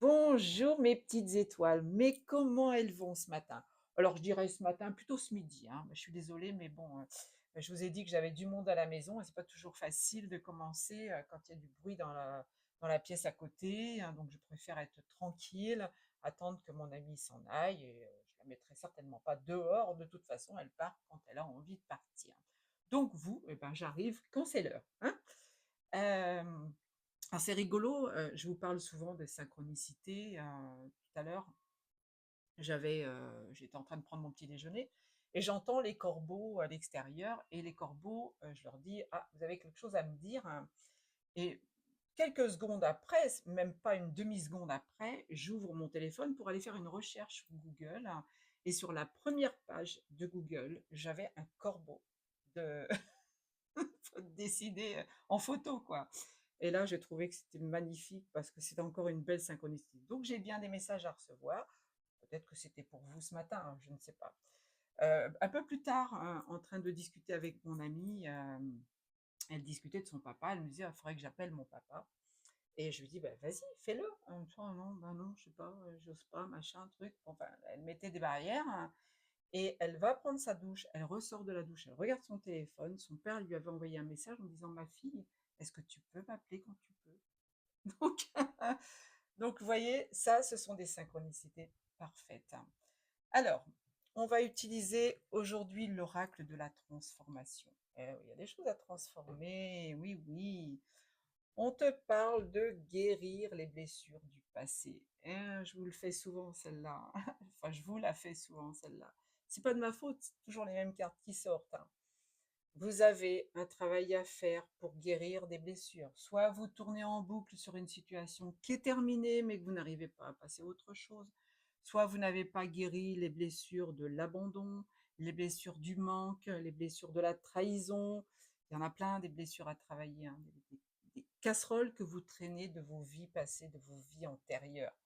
Bonjour mes petites étoiles, mais comment elles vont ce matin? Alors je dirais ce matin, plutôt ce midi, hein. Je suis désolée, mais bon, je vous ai dit que j'avais du monde à la maison et c'est pas toujours facile de commencer quand il y a du bruit dans la pièce à côté, hein, donc je préfère être tranquille, attendre que mon amie s'en aille et je la mettrai certainement pas dehors. De toute façon, elle part quand elle a envie de partir. Donc vous, eh ben, j'arrive quand c'est l'heure, hein. Euh, alors c'est rigolo, je vous parle souvent de synchronicité, tout à l'heure, j'étais en train de prendre mon petit déjeuner et j'entends les corbeaux à l'extérieur et les corbeaux, je leur dis: «Ah, vous avez quelque chose à me dire, hein?» Et quelques secondes après, même pas une demi-seconde après, j'ouvre mon téléphone pour aller faire une recherche sur Google, hein, et sur la première page de Google, j'avais un corbeau de dessiné, en photo, quoi. Et là, j'ai trouvé que c'était magnifique parce que c'était encore une belle synchronicité. Donc j'ai bien des messages à recevoir. Peut-être que c'était pour vous ce matin, hein, je ne sais pas. Un peu plus tard, hein, en train de discuter avec mon amie, elle discutait de son papa. Elle me disait: «Il faudrait que j'appelle mon papa». Et je lui dis: «Bah, vas-y, fais-le». Elle me dit: «Oh non, bah non, je sais pas, j'ose pas, machin, truc». Enfin, elle mettait des barrières, hein, et elle va prendre sa douche, elle ressort de la douche, elle regarde son téléphone. Son père lui avait envoyé un message en disant: «Ma fille, est-ce que tu peux m'appeler quand tu peux?» Donc, donc vous voyez, ça, ce sont des synchronicités parfaites. Alors, on va utiliser aujourd'hui l'oracle de la transformation. Eh oui, il y a des choses à transformer, oui, oui. On te parle de guérir les blessures du passé. Je vous le fais souvent celle-là. Enfin, je vous la fais souvent celle-là. C'est pas de ma faute, c'est toujours les mêmes cartes qui sortent, hein. Vous avez un travail à faire pour guérir des blessures. Soit vous tournez en boucle sur une situation qui est terminée, mais que vous n'arrivez pas à passer à autre chose. Soit vous n'avez pas guéri les blessures de l'abandon, les blessures du manque, les blessures de la trahison. Il y en a plein des blessures à travailler, hein, des casseroles que vous traînez de vos vies passées, de vos vies antérieures.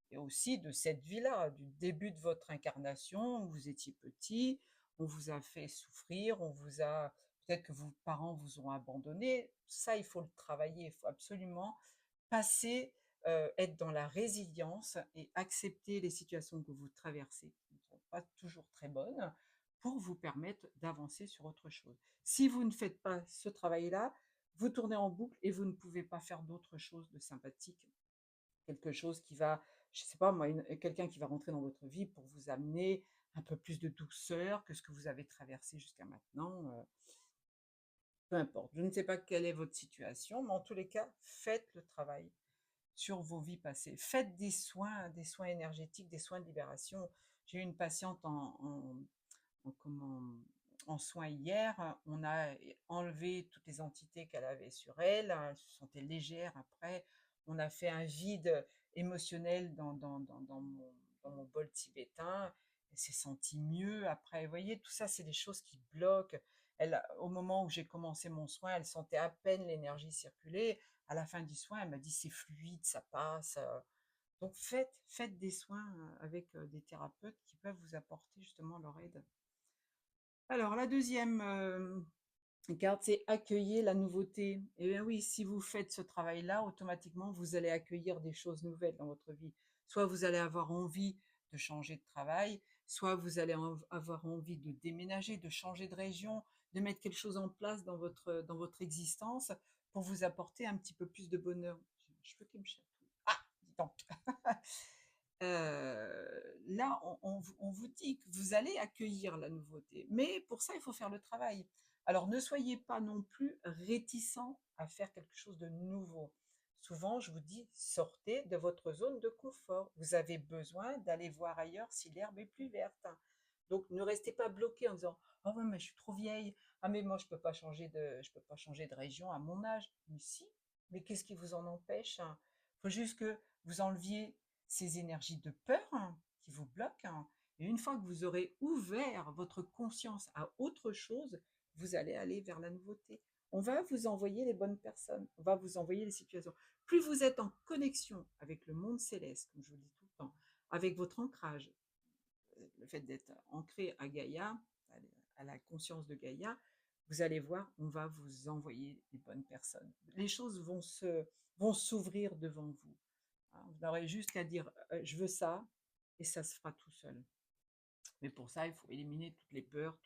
Et aussi de cette vie-là, du début de votre incarnation, où vous étiez petit, on vous a fait souffrir, on vous a peut-être que vos parents vous ont abandonné. Ça, il faut le travailler, il faut absolument passer, être dans la résilience et accepter les situations que vous traversez, qui ne sont pas toujours très bonnes, pour vous permettre d'avancer sur autre chose. Si vous ne faites pas ce travail-là, vous tournez en boucle et vous ne pouvez pas faire d'autre chose de sympathique, quelque chose qui va, je sais pas moi, quelqu'un qui va rentrer dans votre vie pour vous amener un peu plus de douceur que ce que vous avez traversé jusqu'à maintenant. Peu importe. Je ne sais pas quelle est votre situation, mais en tous les cas, faites le travail sur vos vies passées. Faites des soins énergétiques, des soins de libération. J'ai eu une patiente en soins hier. On a enlevé toutes les entités qu'elle avait sur elle. Elle se sentait légère après. On a fait un vide émotionnel dans mon bol tibétain. Elle s'est sentie mieux après. Vous voyez, tout ça, c'est des choses qui bloquent. Elle, au moment où j'ai commencé mon soin, elle sentait à peine l'énergie circuler. À la fin du soin, elle m'a dit: c'est fluide, ça passe. Donc faites des soins avec des thérapeutes qui peuvent vous apporter justement leur aide. Alors la deuxième carte, c'est accueillir la nouveauté. Et bien oui, si vous faites ce travail-là, automatiquement, vous allez accueillir des choses nouvelles dans votre vie. Soit vous allez avoir envie de changer de travail, soit vous allez avoir envie de déménager, de changer de région, de mettre quelque chose en place dans votre existence pour vous apporter un petit peu plus de bonheur. J'ai un cheveu qui me chatouille. Ah, dis donc. Là, on vous dit que vous allez accueillir la nouveauté, mais pour ça, il faut faire le travail. Alors, ne soyez pas non plus réticents à faire quelque chose de nouveau. Souvent, je vous dis, sortez de votre zone de confort. Vous avez besoin d'aller voir ailleurs si l'herbe est plus verte. Donc, ne restez pas bloqué en disant: «Oh ouais, mais je suis trop vieille. Ah, mais moi, je peux pas changer de région à mon âge». Mais si, mais qu'est-ce qui vous en empêche? Il faut juste que vous enleviez ces énergies de peur, hein, qui vous bloquent, hein. Et une fois que vous aurez ouvert votre conscience à autre chose, vous allez aller vers la nouveauté. On va vous envoyer les bonnes personnes, on va vous envoyer les situations. Plus vous êtes en connexion avec le monde céleste, comme je vous dis tout le temps, avec votre ancrage, le fait d'être ancré à Gaïa, à la conscience de Gaïa, vous allez voir, on va vous envoyer les bonnes personnes. Les choses vont s'ouvrir devant vous. hein. Vous n'aurez juste qu'à dire je veux ça, et ça se fera tout seul. Mais pour ça, il faut éliminer toutes les peurs,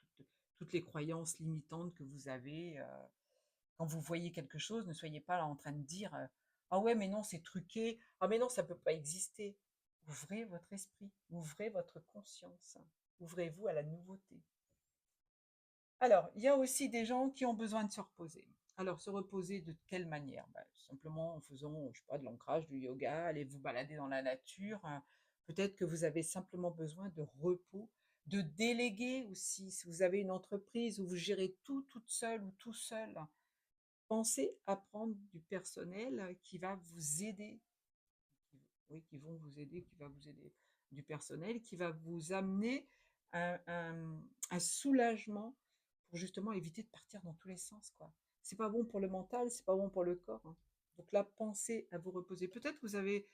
toutes les croyances limitantes que vous avez. Quand vous voyez quelque chose, ne soyez pas là en train de dire ah ouais, mais non, c'est truqué. Ah, mais non, ça ne peut pas exister. Ouvrez votre esprit, ouvrez votre conscience, ouvrez-vous à la nouveauté. Alors, il y a aussi des gens qui ont besoin de se reposer. Alors, se reposer de quelle manière? Bah, simplement en faisant, je sais pas, de l'ancrage, du yoga, allez vous balader dans la nature. Peut-être que vous avez simplement besoin de repos, de déléguer aussi. Si vous avez une entreprise où vous gérez tout toute seule ou tout seul, pensez à prendre du personnel qui va vous aider, oui, qui vont vous aider, qui va vous aider, du personnel qui va vous amener un soulagement pour justement éviter de partir dans tous les sens, quoi. C'est pas bon pour le mental, c'est pas bon pour le corps, hein. Donc là, pensez à vous reposer. Peut-être que vous avez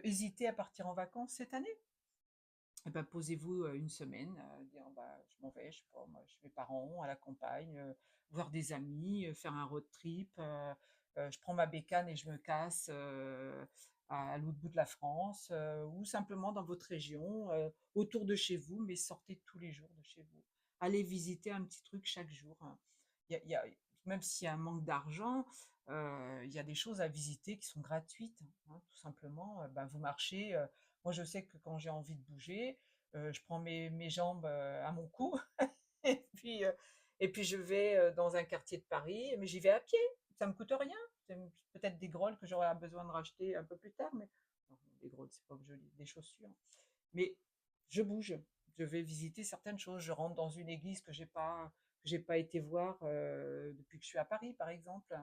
hésité à partir en vacances cette année. Eh ben, posez-vous une semaine, dire bah, je m'en vais, je sais pas, moi, chez mes parents, à la campagne, voir des amis, faire un road trip. Je prends ma bécane et je me casse à l'autre bout de la France, ou simplement dans votre région, autour de chez vous, mais sortez tous les jours de chez vous. Allez visiter un petit truc chaque jour, hein. Il y a, même s'il y a un manque d'argent, il y a des choses à visiter qui sont gratuites, hein, tout simplement. Bah, vous marchez. Moi, je sais que quand j'ai envie de bouger, je prends mes jambes à mon cou et puis, heu et puis je vais, dans un quartier de Paris, mais j'y vais à pied, ça me coûte rien. C'est peut-être des grolles que j'aurais besoin de racheter un peu plus tard, mais non, des grolles, c'est pas joli, des chaussures. Mais je bouge, je vais visiter certaines choses. Je rentre dans une église que j'ai pas été voir, depuis que je suis à Paris, par exemple.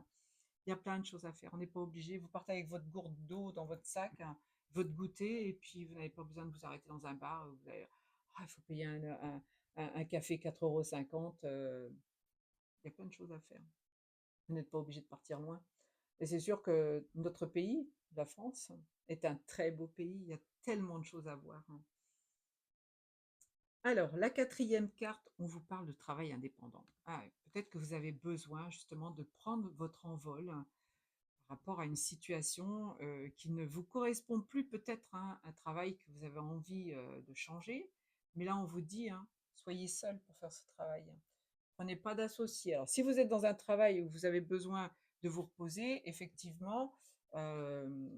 Il y a plein de choses à faire. On n'est pas obligé. Vous partez avec votre gourde d'eau dans votre sac, hein, votre goûter, et puis vous n'avez pas besoin de vous arrêter dans un bar. Il faut payer un café 4,50 €. Il y a plein de choses à faire. Vous n'êtes pas obligé de partir loin. Et c'est sûr que notre pays, la France, est un très beau pays. Il y a tellement de choses à voir, hein. Alors, la quatrième carte, on vous parle de travail indépendant. Ah, peut-être que vous avez besoin justement de prendre votre envol par rapport à une situation qui ne vous correspond plus, peut-être, hein, un travail que vous avez envie de changer. Mais là, on vous dit, hein, soyez seul pour faire ce travail. Prenez pas d'associé. Alors, si vous êtes dans un travail où vous avez besoin de vous reposer, effectivement, euh,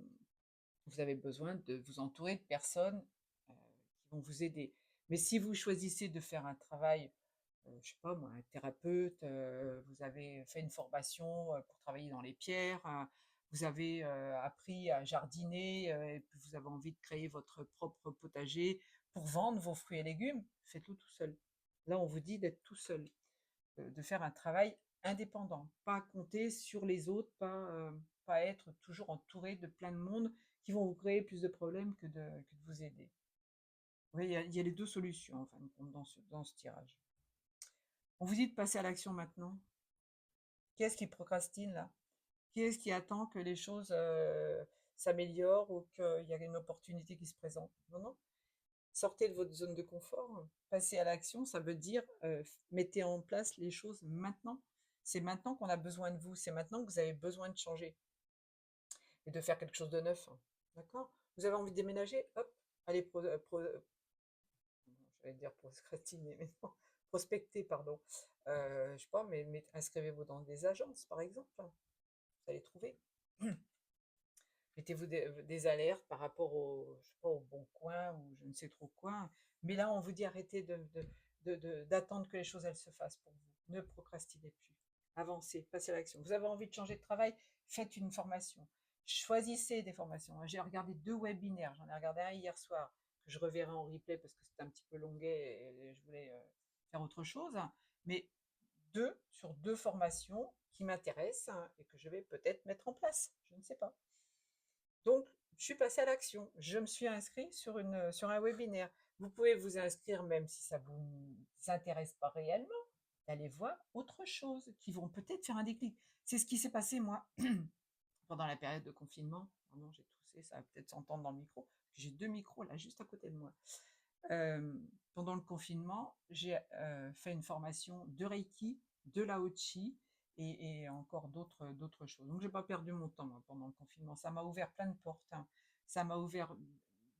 vous avez besoin de vous entourer de personnes qui vont vous aider. Mais si vous choisissez de faire un travail, je sais pas moi, un thérapeute, vous avez fait une formation pour travailler dans les pierres, vous avez appris à jardiner, et puis vous avez envie de créer votre propre potager pour vendre vos fruits et légumes, faites-le tout seul. Là, on vous dit d'être tout seul, de faire un travail indépendant, pas compter sur les autres, pas être toujours entouré de plein de monde qui vont vous créer plus de problèmes que de vous aider. Oui, il y a les deux solutions, en fin de compte, dans ce tirage. On vous dit de passer à l'action maintenant. Qui est-ce qui procrastine là? Qui est-ce qui attend que les choses s'améliorent ou qu'il y a une opportunité qui se présente? Non, non. Sortez de votre zone de confort. Passez à l'action, ça veut dire mettez en place les choses maintenant. C'est maintenant qu'on a besoin de vous. C'est maintenant que vous avez besoin de changer et de faire quelque chose de neuf, hein. D'accord? Vous avez envie de déménager? Hop, allez, j'allais dire procrastiner, mais non, prospecter, pardon. Je sais pas, mais inscrivez-vous dans des agences, par exemple, hein. Vous allez trouver. Mettez-vous des alertes par rapport je sais pas, au bon coin ou je ne sais trop quoi. Mais là, on vous dit arrêtez d'attendre que les choses elles se fassent pour vous. Ne procrastinez plus. Avancez, passez à l'action. Vous avez envie de changer de travail, faites une formation. Choisissez des formations. J'ai regardé 2 webinaires. J'en ai regardé un hier soir que je reverrai en replay parce que c'était un petit peu longuet et je voulais faire autre chose. Mais 2 formations qui m'intéressent, hein, et que je vais peut-être mettre en place. Je ne sais pas. Donc, je suis passée à l'action. Je me suis inscrite sur un webinaire. Vous pouvez vous inscrire même si ça ne vous intéresse pas réellement, d'aller voir autre chose qui vont peut-être faire un déclic. C'est ce qui s'est passé, moi, pendant la période de confinement. Pardon, j'ai toussé, ça va peut-être s'entendre dans le micro. J'ai 2 micros là, juste à côté de moi. Euh, Pendant le confinement, j'ai fait une formation de Reiki, de Lao Chi et encore d'autres choses. Donc, j'ai pas perdu mon temps, moi, pendant le confinement. Ça m'a ouvert plein de portes, hein. Ça m'a ouvert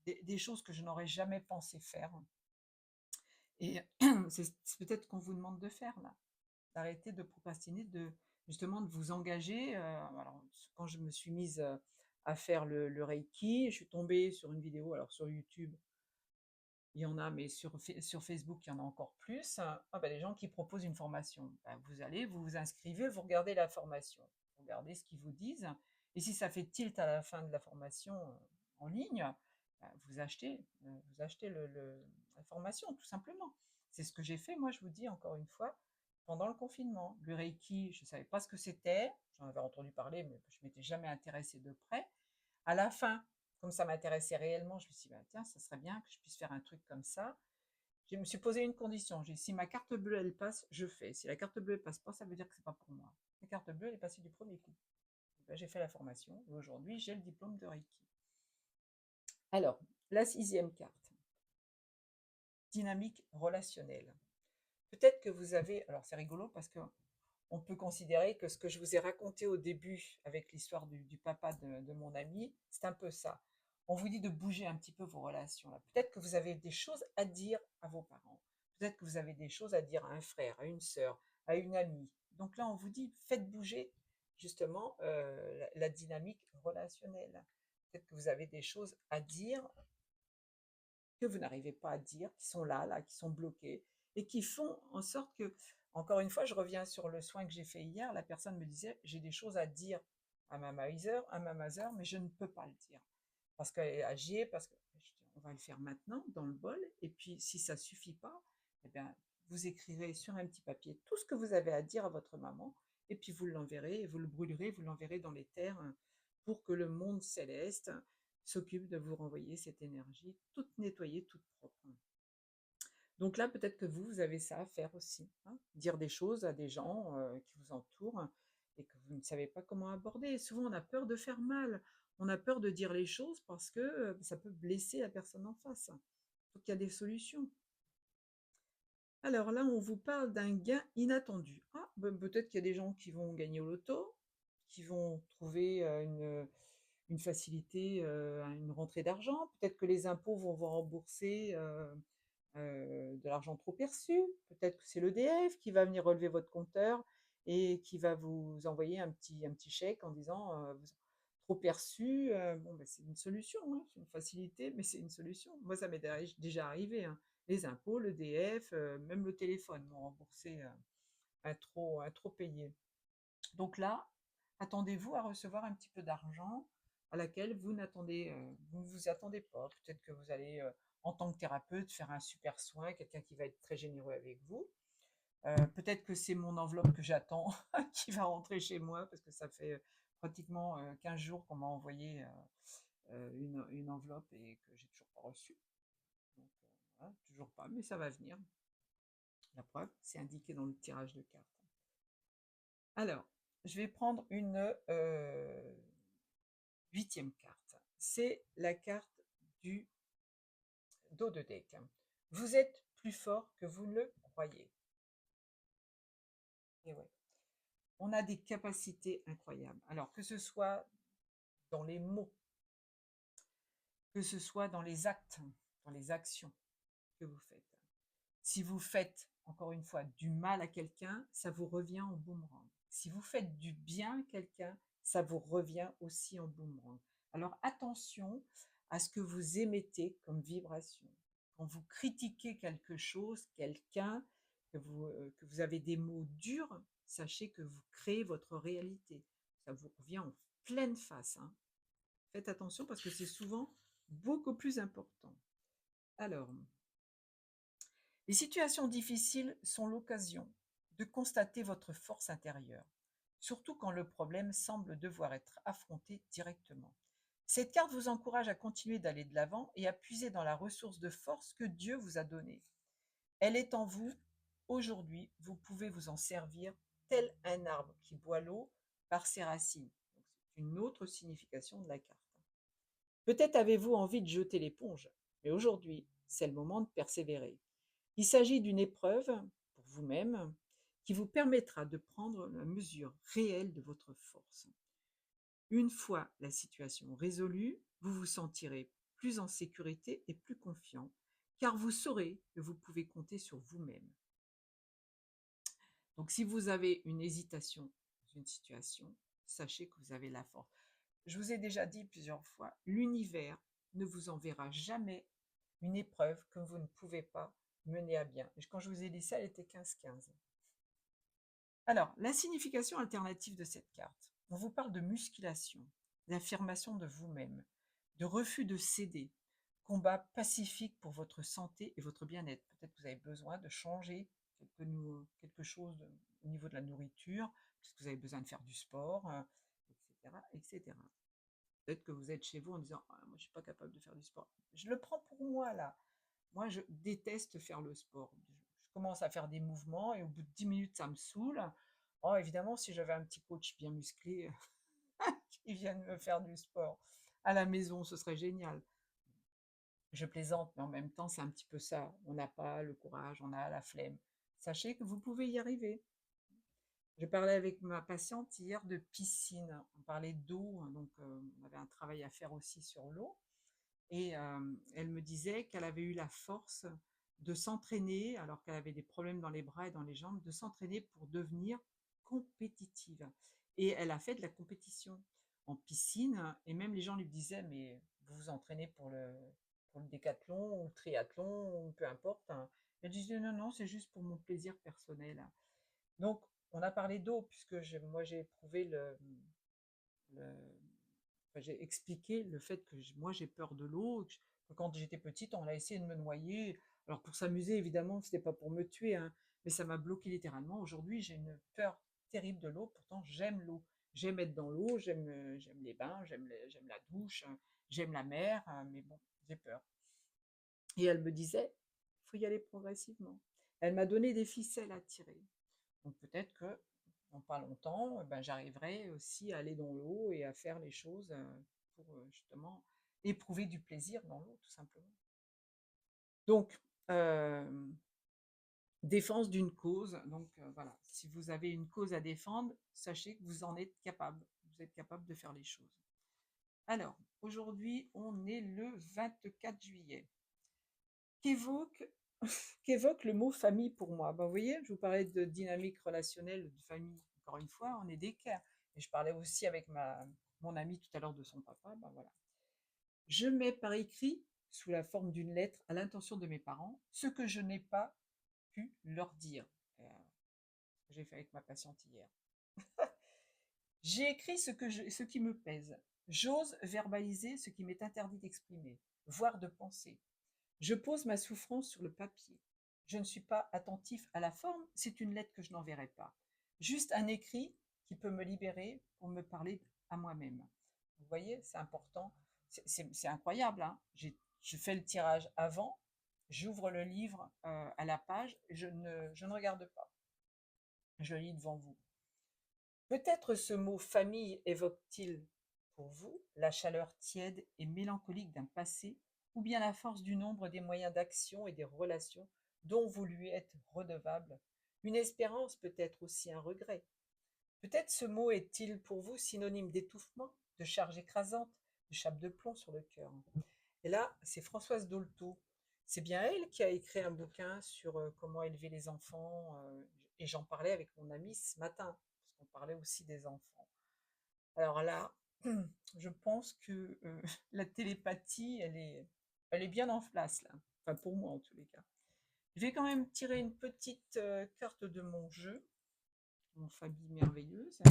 des choses que je n'aurais jamais pensé faire et c'est peut-être qu'on vous demande de faire là, d'arrêter de procrastiner, de justement de vous engager, alors quand je me suis mise, à faire le reiki, je suis tombée sur une vidéo, alors sur YouTube, il y en a, mais sur Facebook, il y en a encore plus. Ah bah, les gens qui proposent une formation. Bah, vous allez, vous vous inscrivez, vous regardez la formation, vous regardez ce qu'ils vous disent. Et si ça fait tilt à la fin de la formation en ligne, bah, vous achetez la formation, tout simplement. C'est ce que j'ai fait, moi, je vous dis encore une fois, pendant le confinement. Le Reiki, je ne savais pas ce que c'était. J'en avais entendu parler, mais je ne m'étais jamais intéressée de près. À la fin, comme ça m'intéressait réellement, je me suis dit: «Bah, tiens, ça serait bien que je puisse faire un truc comme ça». Je me suis posé une condition, j'ai dit: «Si ma carte bleue, elle passe, je fais. Si la carte bleue ne passe pas, ça veut dire que c'est pas pour moi». La carte bleue, elle est passée du premier coup. Ben, j'ai fait la formation et aujourd'hui, j'ai le diplôme de Reiki. Alors, la 6e carte, dynamique relationnelle. Peut-être que vous avez, alors c'est rigolo parce que on peut considérer que ce que je vous ai raconté au début avec l'histoire du papa de mon ami, c'est un peu ça. On vous dit de bouger un petit peu vos relations là. Peut-être que vous avez des choses à dire à vos parents. Peut-être que vous avez des choses à dire à un frère, à une sœur, à une amie. Donc là, on vous dit, faites bouger justement la dynamique relationnelle. Peut-être que vous avez des choses à dire que vous n'arrivez pas à dire, qui sont là, qui sont bloqués, et qui font en sorte que, encore une fois, je reviens sur le soin que j'ai fait hier, la personne me disait, j'ai des choses à dire à ma mother, mais je ne peux pas le dire. Parce qu'elle est âgée, parce que on va le faire maintenant dans le bol, et puis si ça ne suffit pas, eh bien, vous écrirez sur un petit papier tout ce que vous avez à dire à votre maman, et puis vous l'enverrez, vous le brûlerez, vous l'enverrez dans les terres pour que le monde céleste s'occupe de vous renvoyer cette énergie toute nettoyée, toute propre. Donc là, peut-être que vous avez ça à faire aussi, hein, dire des choses à des gens qui vous entourent et que vous ne savez pas comment aborder. Et souvent, on a peur de faire mal, on a peur de dire les choses parce que ça peut blesser la personne en face. Donc il y a des solutions. Alors là, on vous parle d'un gain inattendu. Ah, ben, peut-être qu'il y a des gens qui vont gagner au loto, qui vont trouver une facilité, une rentrée d'argent. Peut-être que les impôts vont vous rembourser de l'argent trop perçu. Peut-être que c'est l'EDF qui va venir relever votre compteur et qui va vous envoyer un petit chèque en disant trop perçu. Bon, ben, c'est une solution, hein, c'est une facilité, mais c'est une solution. Moi, ça m'est déjà arrivé, hein. Les impôts, l'EDF, même le téléphone m'ont remboursé un trop payé. Donc là, attendez-vous à recevoir un petit peu d'argent à laquelle vous ne vous attendez pas. Peut-être que vous allez, en tant que thérapeute, faire un super soin, quelqu'un qui va être très généreux avec vous. Peut-être que c'est mon enveloppe que j'attends qui va rentrer chez moi parce que ça fait pratiquement 15 jours qu'on m'a envoyé une enveloppe et que j'ai toujours pas reçue. Donc voilà, toujours pas, mais ça va venir. La preuve, c'est indiqué dans le tirage de cartes. Alors, je vais prendre une 8e carte. C'est la carte du dos de deck. Vous êtes plus fort que vous ne le croyez. Et ouais, on a des capacités incroyables. Alors, que ce soit dans les mots, que ce soit dans les actes, dans les actions que vous faites. Si vous faites, encore une fois, du mal à quelqu'un, ça vous revient en boomerang. Si vous faites du bien à quelqu'un, ça vous revient aussi en boomerang. Alors attention à ce que vous émettez comme vibration. Quand vous critiquez quelque chose, quelqu'un, que vous avez des mots durs, sachez que vous créez votre réalité. Ça vous revient en pleine face, hein. Faites attention parce que c'est souvent beaucoup plus important. Alors, les situations difficiles sont l'occasion de constater votre force intérieure, surtout quand le problème semble devoir être affronté directement. Cette carte vous encourage à continuer d'aller de l'avant et à puiser dans la ressource de force que Dieu vous a donnée. Elle est en vous. Aujourd'hui, vous pouvez vous en servir tel un arbre qui boit l'eau par ses racines. C'est une autre signification de la carte. Peut-être avez-vous envie de jeter l'éponge, mais aujourd'hui, c'est le moment de persévérer. Il s'agit d'une épreuve pour vous-même qui vous permettra de prendre la mesure réelle de votre force. Une fois la situation résolue, vous vous sentirez plus en sécurité et plus confiant, car vous saurez que vous pouvez compter sur vous-même. Donc si vous avez une hésitation dans une situation, sachez que vous avez la force. Je vous ai déjà dit plusieurs fois, l'univers ne vous enverra jamais une épreuve que vous ne pouvez pas mener à bien. Et quand je vous ai dit ça, elle était 15-15. Alors, la signification alternative de cette carte. On vous parle de musculation, d'affirmation de vous-même, de refus de céder, combat pacifique pour votre santé et votre bien-être. Peut-être que vous avez besoin de changer quelque chose au niveau de la nourriture, parce que vous avez besoin de faire du sport, etc., etc. Peut-être que vous êtes chez vous en disant ah, moi, je ne suis pas capable de faire du sport. Je le prends pour moi là. Moi, je déteste faire le sport. Je commence à faire des mouvements et au bout de 10 minutes, ça me saoule. Oh, évidemment, si j'avais un petit coach bien musclé qui vienne me faire du sport à la maison, ce serait génial. Je plaisante, mais en même temps, c'est un petit peu ça. On n'a pas le courage, on a la flemme. Sachez que vous pouvez y arriver. Je parlais avec ma patiente hier de piscine. On parlait d'eau, hein, donc on avait un travail à faire aussi sur l'eau. Et elle me disait qu'elle avait eu la force de s'entraîner, alors qu'elle avait des problèmes dans les bras et dans les jambes, de s'entraîner pour devenir compétitive. Et elle a fait de la compétition en piscine, et même les gens lui disaient, mais vous vous entraînez pour le décathlon ou le triathlon, ou peu importe, hein. Elle disait, non, non, c'est juste pour mon plaisir personnel. Donc, on a parlé d'eau, puisque moi j'ai éprouvé le- enfin, j'ai expliqué le fait que moi j'ai peur de l'eau, que quand j'étais petite, on a essayé de me noyer. Alors pour s'amuser, évidemment, c'était pas pour me tuer, hein, mais ça m'a bloqué littéralement. Aujourd'hui, j'ai une peur terrible de l'eau. Pourtant, j'aime l'eau. J'aime être dans l'eau, j'aime les bains, j'aime la douche, j'aime la mer, mais bon, j'ai peur. Et elle me disait, il faut y aller progressivement. Elle m'a donné des ficelles à tirer. Donc peut-être que dans pas longtemps, ben, j'arriverai aussi à aller dans l'eau et à faire les choses pour justement éprouver du plaisir dans l'eau, tout simplement. Donc, défense d'une cause. Donc voilà, si vous avez une cause à défendre, sachez que vous en êtes capable. Vous êtes capable de faire les choses. Alors, aujourd'hui, on est le 24 juillet. Qu'évoque qu'évoque le mot famille pour moi? Ben, vous voyez, je vous parlais de dynamique relationnelle, de famille. Encore une fois, on est d'équerre. Et je parlais aussi avec mon ami tout à l'heure de son papa. Ben voilà. Je mets par écrit, sous la forme d'une lettre, à l'intention de mes parents, ce que je n'ai pas pu leur dire. Ce que j'ai fait avec ma patiente hier. J'ai écrit ce qui me pèse. J'ose verbaliser ce qui m'est interdit d'exprimer, voire de penser. Je pose ma souffrance sur le papier. Je ne suis pas attentif à la forme, c'est une lettre que je n'enverrai pas. Juste un écrit qui peut me libérer pour me parler à moi-même. Vous voyez, c'est important. C'est incroyable, hein. Je fais le tirage avant, j'ouvre le livre à la page, je ne regarde pas. Je lis devant vous. Peut-être ce mot famille évoque-t-il pour vous la chaleur tiède et mélancolique d'un passé, ou bien la force du nombre des moyens d'action et des relations dont vous lui êtes redevable. Une espérance peut être aussi un regret. Peut-être ce mot est-il pour vous synonyme d'étouffement, de charge écrasante, de chape de plomb sur le cœur. Et là, c'est Françoise Dolto. C'est bien elle qui a écrit un bouquin sur comment élever les enfants. Et j'en parlais avec mon ami ce matin, parce qu'on parlait aussi des enfants. Alors là, je pense que la télépathie, elle est bien en place là. Enfin, pour moi en tous les cas. Je vais quand même tirer une petite carte de mon jeu, mon famille merveilleuse.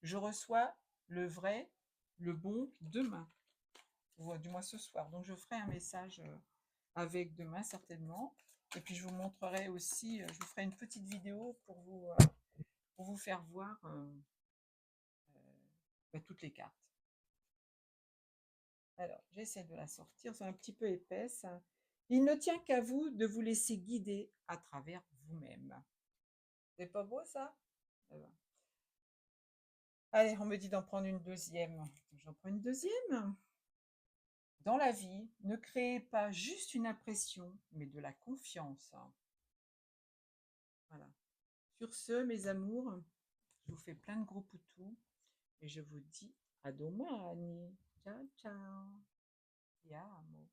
Je reçois le vrai, le bon demain, ou du moins ce soir. Donc je ferai un message avec demain certainement. Et puis je vous montrerai aussi, je vous ferai une petite vidéo pour vous faire voir toutes les cartes. Alors, j'essaie de la sortir, c'est un petit peu épaisse. Il ne tient qu'à vous de vous laisser guider à travers vous-même. C'est pas beau ça? Allez, on me dit d'en prendre une deuxième. J'en prends une deuxième. Dans la vie, ne créez pas juste une impression, mais de la confiance. Voilà. Sur ce, mes amours, je vous fais plein de gros poutous et je vous dis A domani. Ciao ciao. Ti amo.